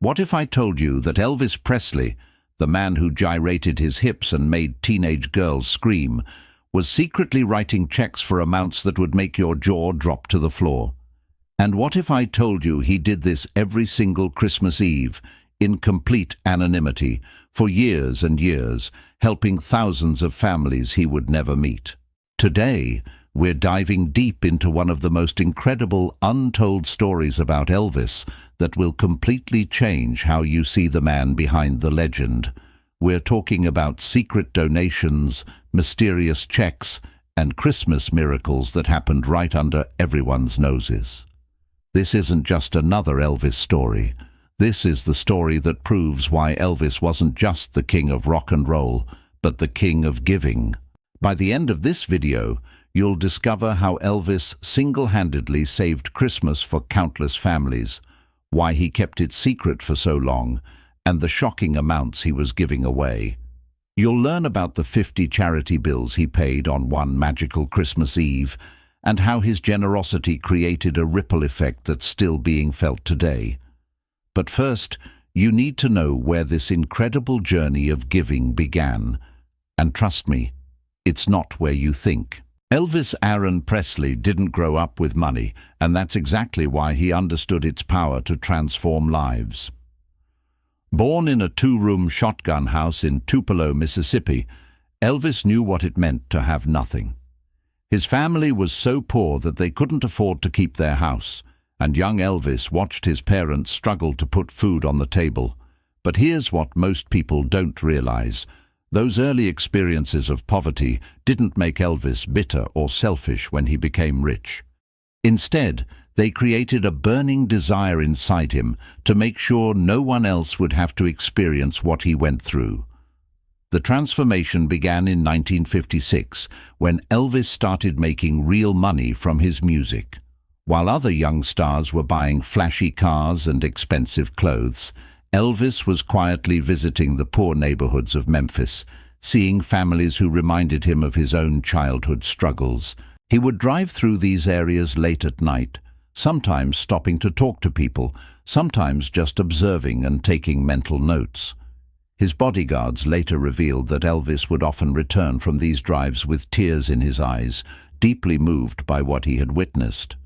What if I told you that Elvis Presley, the man who gyrated his hips and made teenage girls scream, was secretly writing checks for amounts that would make your jaw drop to the floor? And what if I told you he did this every single Christmas Eve, in complete anonymity, for years and years, helping thousands of families he would never meet? Today, we're diving deep into one of the most incredible untold stories about Elvis that will completely change how you see the man behind the legend. We're talking about secret donations, mysterious checks, and Christmas miracles that happened right under everyone's noses. This isn't just another Elvis story. This is the story that proves why Elvis wasn't just the king of rock and roll, but the king of giving. By the end of this video, you'll discover how Elvis single-handedly saved Christmas for countless families, why he kept it secret for so long, and the shocking amounts he was giving away. You'll learn about the 50 charity bills he paid on one magical Christmas Eve, and how his generosity created a ripple effect that's still being felt today. But first, you need to know where this incredible journey of giving began. And trust me, it's not where you think. Elvis Aaron Presley didn't grow up with money, and that's exactly why he understood its power to transform lives. Born in a two-room shotgun house in Tupelo, Mississippi, Elvis knew what it meant to have nothing. His family was so poor that they couldn't afford to keep their house, and young Elvis watched his parents struggle to put food on the table. But here's what most people don't realize. Those early experiences of poverty didn't make Elvis bitter or selfish when he became rich. Instead, they created a burning desire inside him to make sure no one else would have to experience what he went through. The transformation began in 1956, when Elvis started making real money from his music. While other young stars were buying flashy cars and expensive clothes, Elvis was quietly visiting the poor neighborhoods of Memphis, seeing families who reminded him of his own childhood struggles. He would drive through these areas late at night, sometimes stopping to talk to people, sometimes just observing and taking mental notes. His bodyguards later revealed that Elvis would often return from these drives with tears in his eyes, deeply moved by what he had witnessed.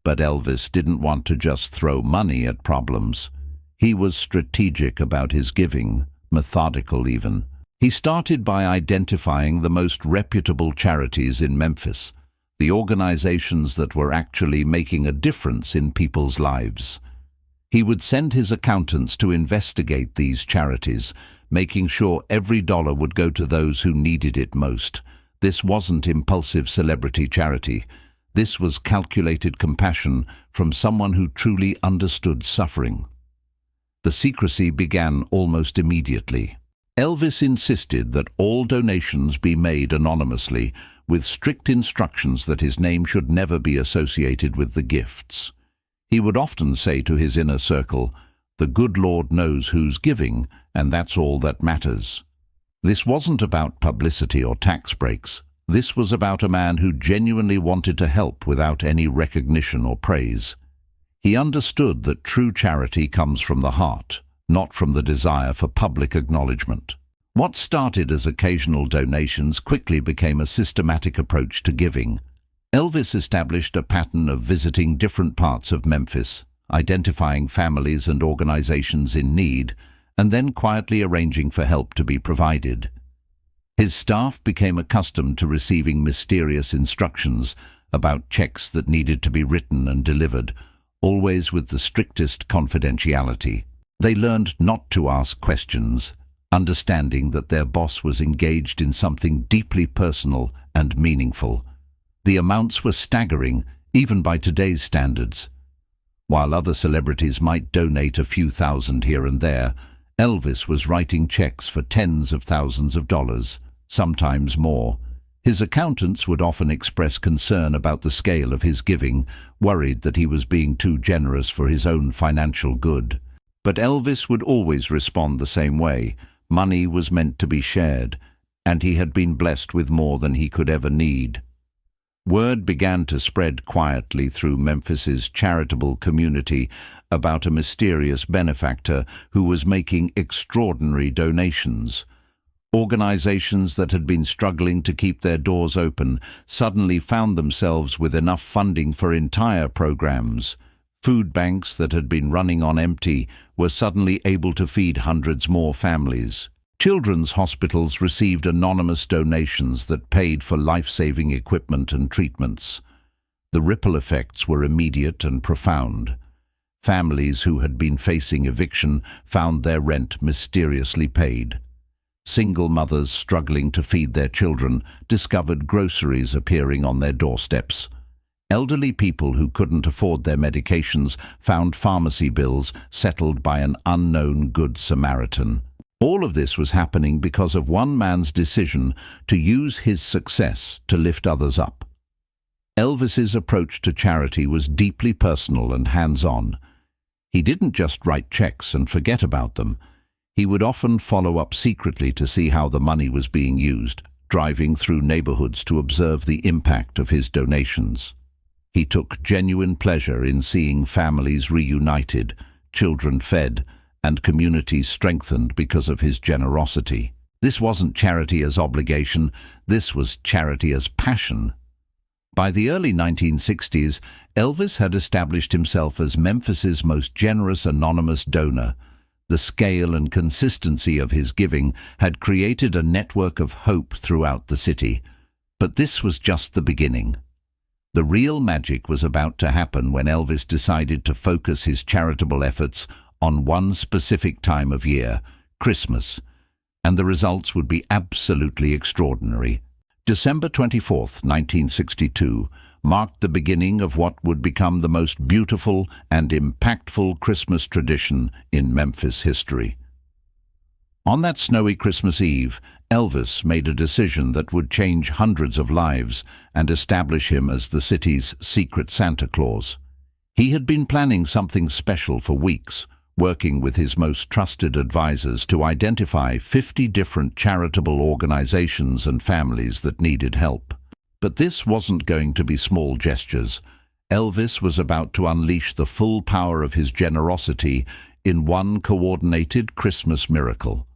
But Elvis didn't want to just throw money at problems. He was strategic about his giving, methodical even. He started by identifying the most reputable charities in Memphis, the organizations that were actually making a difference in people's lives. He would send his accountants to investigate these charities, making sure every dollar would go to those who needed it most. This wasn't impulsive celebrity charity. This was calculated compassion from someone who truly understood suffering. The secrecy began almost immediately. Elvis insisted that all donations be made anonymously, with strict instructions that his name should never be associated with the gifts. He would often say to his inner circle, "The good Lord knows who's giving, and that's all that matters." This wasn't about publicity or tax breaks. This was about a man who genuinely wanted to help without any recognition or praise. He understood that true charity comes from the heart, not from the desire for public acknowledgement. What started as occasional donations quickly became a systematic approach to giving. Elvis established a pattern of visiting different parts of Memphis, identifying families and organizations in need, and then quietly arranging for help to be provided. His staff became accustomed to receiving mysterious instructions about checks that needed to be written and delivered, always with the strictest confidentiality. They learned not to ask questions, understanding that their boss was engaged in something deeply personal and meaningful. The amounts were staggering, even by today's standards. While other celebrities might donate a few thousand here and there, Elvis was writing checks for tens of thousands of dollars, sometimes more. His accountants would often express concern about the scale of his giving, worried that he was being too generous for his own financial good. But Elvis would always respond the same way. Money was meant to be shared, and he had been blessed with more than he could ever need. Word began to spread quietly through Memphis's charitable community about a mysterious benefactor who was making extraordinary donations. Organizations that had been struggling to keep their doors open suddenly found themselves with enough funding for entire programs. Food banks that had been running on empty were suddenly able to feed hundreds more families. Children's hospitals received anonymous donations that paid for life-saving equipment and treatments. The ripple effects were immediate and profound. Families who had been facing eviction found their rent mysteriously paid. Single mothers struggling to feed their children discovered groceries appearing on their doorsteps. Elderly people who couldn't afford their medications found pharmacy bills settled by an unknown Good Samaritan. All of this was happening because of one man's decision to use his success to lift others up. Elvis's approach to charity was deeply personal and hands-on. He didn't just write checks and forget about them. He would often follow up secretly to see how the money was being used, driving through neighborhoods to observe the impact of his donations. He took genuine pleasure in seeing families reunited, children fed, and communities strengthened because of his generosity. This wasn't charity as obligation, this was charity as passion. By the early 1960s, Elvis had established himself as Memphis's most generous anonymous donor. The scale and consistency of his giving had created a network of hope throughout the city. But this was just the beginning. The real magic was about to happen when Elvis decided to focus his charitable efforts on one specific time of year, Christmas, and the results would be absolutely extraordinary. December 24th, 1962, marked the beginning of what would become the most beautiful and impactful Christmas tradition in Memphis history. On that snowy Christmas Eve, Elvis made a decision that would change hundreds of lives and establish him as the city's secret Santa Claus. He had been planning something special for weeks, working with his most trusted advisors to identify 50 different charitable organizations and families that needed help. But this wasn't going to be small gestures. Elvis was about to unleash the full power of his generosity in one coordinated Christmas miracle.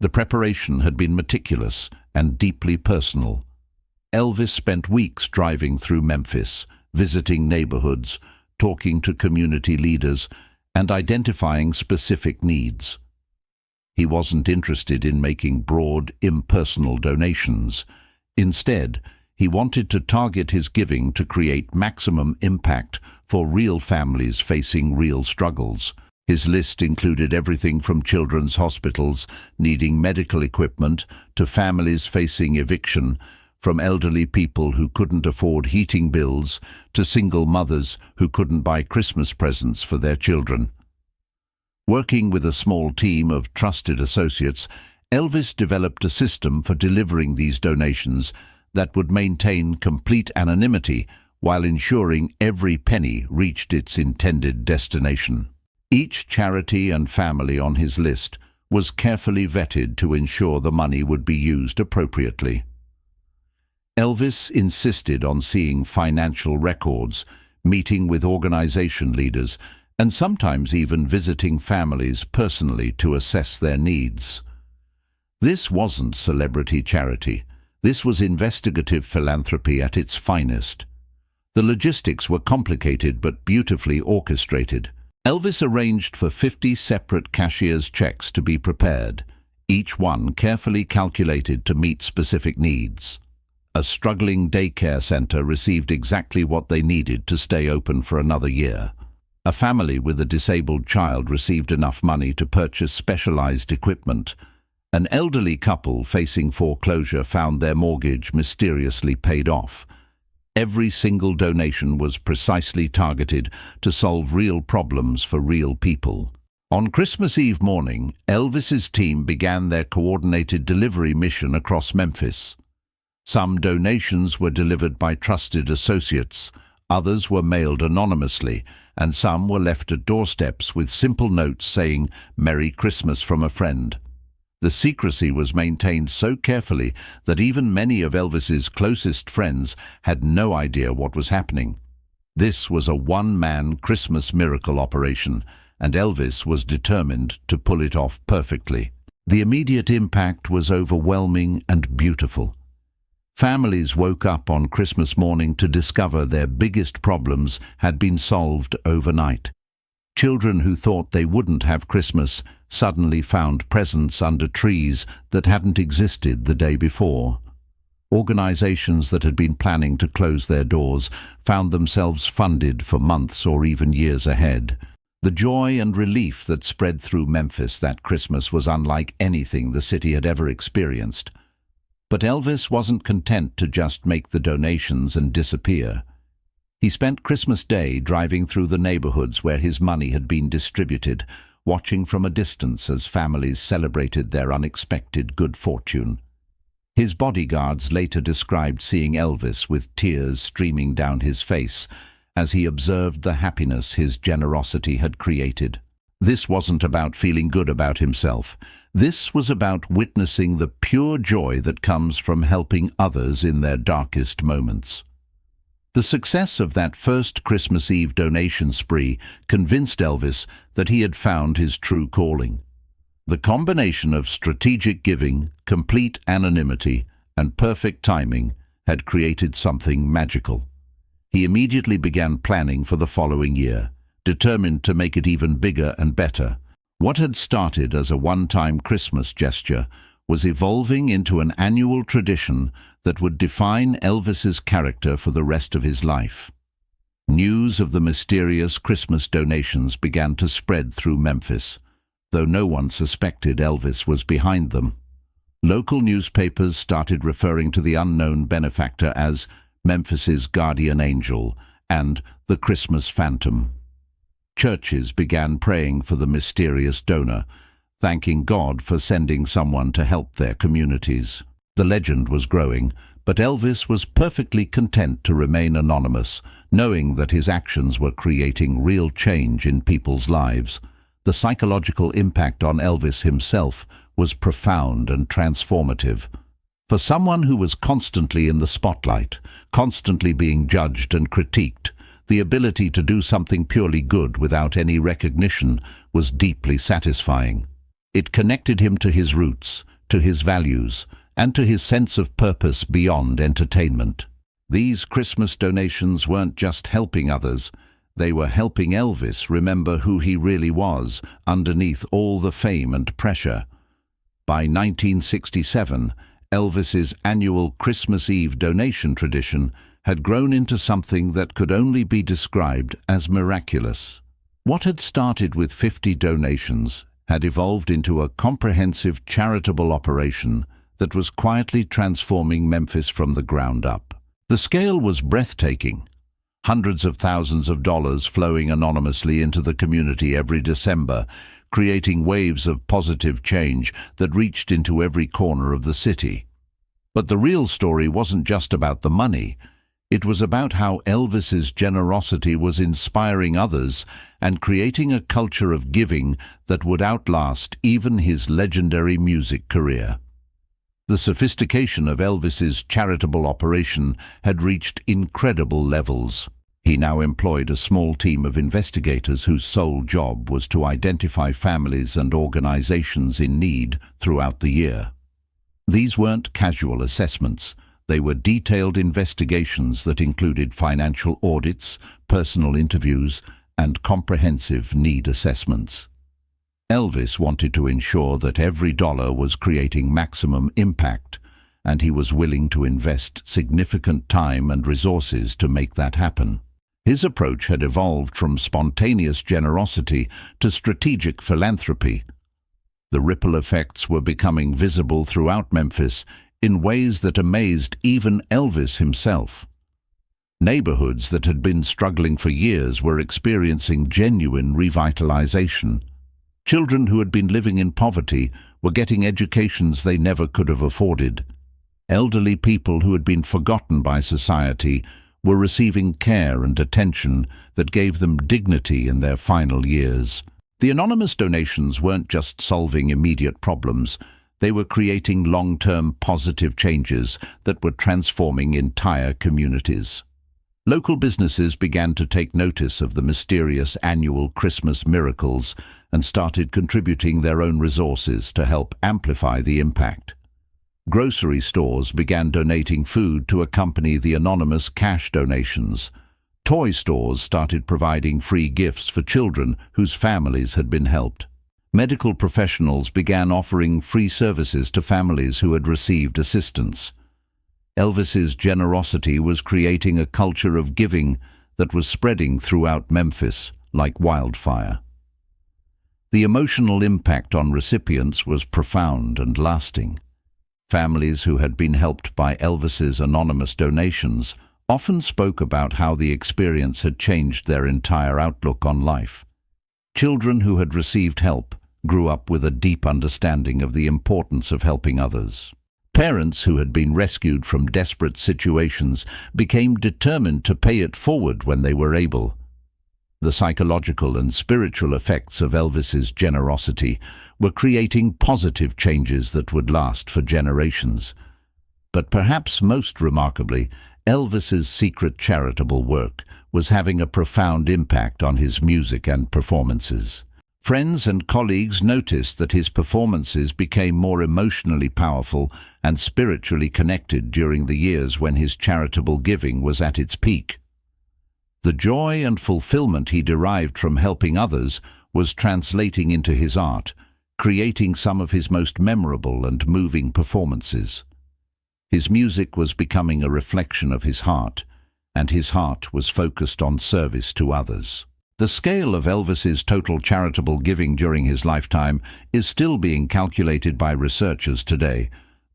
The preparation had been meticulous and deeply personal. Elvis spent weeks driving through Memphis, visiting neighborhoods, talking to community leaders, and identifying specific needs. He wasn't interested in making broad, impersonal donations. Instead, he wanted to target his giving to create maximum impact for real families facing real struggles. His list included everything from children's hospitals needing medical equipment to families facing eviction, from elderly people who couldn't afford heating bills to single mothers who couldn't buy Christmas presents for their children. Working with a small team of trusted associates, Elvis developed a system for delivering these donations that would maintain complete anonymity while ensuring every penny reached its intended destination. Each charity and family on his list was carefully vetted to ensure the money would be used appropriately. Elvis insisted on seeing financial records, meeting with organization leaders, and sometimes even visiting families personally to assess their needs. This wasn't celebrity charity. This was investigative philanthropy at its finest. The logistics were complicated but beautifully orchestrated. Elvis arranged for 50 separate cashier's checks to be prepared, each one carefully calculated to meet specific needs. A struggling daycare center received exactly what they needed to stay open for another year. A family with a disabled child received enough money to purchase specialized equipment. An elderly couple facing foreclosure found their mortgage mysteriously paid off. Every single donation was precisely targeted to solve real problems for real people. On Christmas Eve morning, Elvis's team began their coordinated delivery mission across Memphis. Some donations were delivered by trusted associates, others were mailed anonymously, and some were left at doorsteps with simple notes saying, "Merry Christmas from a friend." The secrecy was maintained so carefully that even many of Elvis's closest friends had no idea what was happening. This was a one-man Christmas miracle operation, and Elvis was determined to pull it off perfectly. The immediate impact was overwhelming and beautiful. Families woke up on Christmas morning to discover their biggest problems had been solved overnight. Children who thought they wouldn't have Christmas suddenly found presents under trees that hadn't existed the day before. Organizations that had been planning to close their doors found themselves funded for months or even years ahead. The joy and relief that spread through Memphis that Christmas was unlike anything the city had ever experienced. But Elvis wasn't content to just make the donations and disappear. He spent Christmas Day driving through the neighborhoods where his money had been distributed, watching from a distance as families celebrated their unexpected good fortune. His bodyguards later described seeing Elvis with tears streaming down his face as he observed the happiness his generosity had created. This wasn't about feeling good about himself. This was about witnessing the pure joy that comes from helping others in their darkest moments. The success of that first Christmas Eve donation spree convinced Elvis that he had found his true calling. The combination of strategic giving, complete anonymity, and perfect timing had created something magical. He immediately began planning for the following year, determined to make it even bigger and better. What had started as a one-time Christmas gesture was evolving into an annual tradition that would define Elvis's character for the rest of his life. News of the mysterious Christmas donations began to spread through Memphis, though no one suspected Elvis was behind them. Local newspapers started referring to the unknown benefactor as Memphis's guardian angel and the Christmas Phantom. Churches began praying for the mysterious donor, thanking God for sending someone to help their communities. The legend was growing, but Elvis was perfectly content to remain anonymous, knowing that his actions were creating real change in people's lives. The psychological impact on Elvis himself was profound and transformative. For someone who was constantly in the spotlight, constantly being judged and critiqued, the ability to do something purely good without any recognition was deeply satisfying. It connected him to his roots, to his values, and to his sense of purpose beyond entertainment. These Christmas donations weren't just helping others, they were helping Elvis remember who he really was underneath all the fame and pressure. By 1967, Elvis's annual Christmas Eve donation tradition had grown into something that could only be described as miraculous. What had started with 50 donations had evolved into a comprehensive charitable operation that was quietly transforming Memphis from the ground up. The scale was breathtaking. Hundreds of thousands of dollars flowing anonymously into the community every December, creating waves of positive change that reached into every corner of the city. But the real story wasn't just about the money. It was about how Elvis's generosity was inspiring others and creating a culture of giving that would outlast even his legendary music career. The sophistication of Elvis's charitable operation had reached incredible levels. He now employed a small team of investigators whose sole job was to identify families and organizations in need throughout the year. These weren't casual assessments. They were detailed investigations that included financial audits, personal interviews, and comprehensive need assessments. Elvis wanted to ensure that every dollar was creating maximum impact, and he was willing to invest significant time and resources to make that happen. His approach had evolved from spontaneous generosity to strategic philanthropy. The ripple effects were becoming visible throughout Memphis in ways that amazed even Elvis himself. Neighborhoods that had been struggling for years were experiencing genuine revitalization. Children who had been living in poverty were getting educations they never could have afforded. Elderly people who had been forgotten by society were receiving care and attention that gave them dignity in their final years. The anonymous donations weren't just solving immediate problems, They were creating long-term positive changes that were transforming entire communities. Local businesses began to take notice of the mysterious annual Christmas miracles and started contributing their own resources to help amplify the impact. Grocery stores began donating food to accompany the anonymous cash donations. Toy stores started providing free gifts for children whose families had been helped. Medical professionals began offering free services to families who had received assistance. Elvis's generosity was creating a culture of giving that was spreading throughout Memphis like wildfire. The emotional impact on recipients was profound and lasting. Families who had been helped by Elvis's anonymous donations often spoke about how the experience had changed their entire outlook on life. Children who had received help grew up with a deep understanding of the importance of helping others. Parents who had been rescued from desperate situations became determined to pay it forward when they were able. The psychological and spiritual effects of Elvis's generosity were creating positive changes that would last for generations. But perhaps most remarkably, Elvis's secret charitable work was having a profound impact on his music and performances. Friends and colleagues noticed that his performances became more emotionally powerful and spiritually connected during the years when his charitable giving was at its peak. The joy and fulfillment he derived from helping others was translating into his art, creating some of his most memorable and moving performances. His music was becoming a reflection of his heart, and his heart was focused on service to others. The scale of Elvis's total charitable giving during his lifetime is still being calculated by researchers today,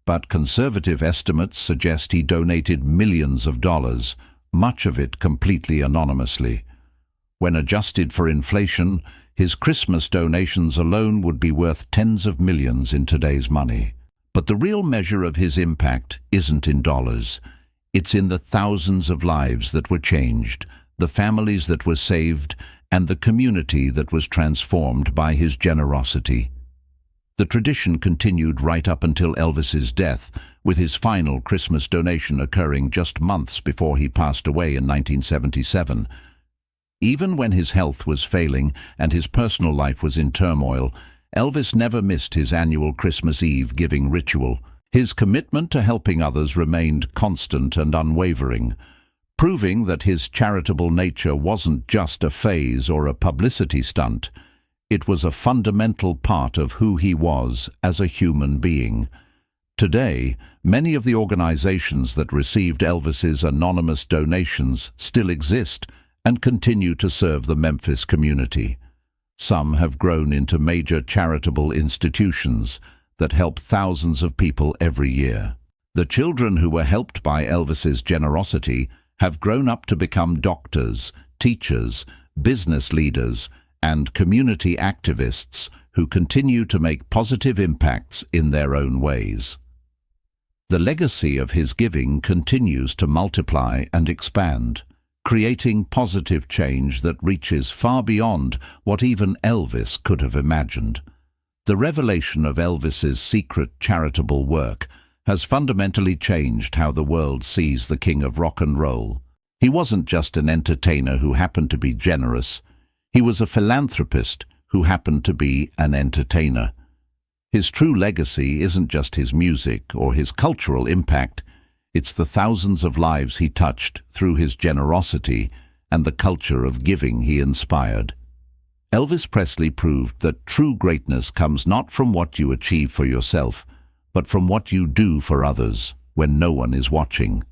but conservative estimates suggest he donated millions of dollars, much of it completely anonymously. When adjusted for inflation, his Christmas donations alone would be worth tens of millions in today's money. But the real measure of his impact isn't in dollars. It's in the thousands of lives that were changed, the families that were saved, and the community that was transformed by his generosity. The tradition continued right up until Elvis's death, with his final Christmas donation occurring just months before he passed away in 1977. Even when his health was failing and his personal life was in turmoil, Elvis never missed his annual Christmas Eve giving ritual. His commitment to helping others remained constant and unwavering, proving that his charitable nature wasn't just a phase or a publicity stunt. It was a fundamental part of who he was as a human being. Today, many of the organizations that received Elvis's anonymous donations still exist and continue to serve the Memphis community. Some have grown into major charitable institutions that help thousands of people every year. The children who were helped by Elvis's generosity have grown up to become doctors, teachers, business leaders, and community activists who continue to make positive impacts in their own ways. The legacy of his giving continues to multiply and expand, creating positive change that reaches far beyond what even Elvis could have imagined. The revelation of Elvis's secret charitable work has fundamentally changed how the world sees the king of rock and roll. He wasn't just an entertainer who happened to be generous. He was a philanthropist who happened to be an entertainer. His true legacy isn't just his music or his cultural impact. It's the thousands of lives he touched through his generosity and the culture of giving he inspired. Elvis Presley proved that true greatness comes not from what you achieve for yourself, but from what you do for others when no one is watching.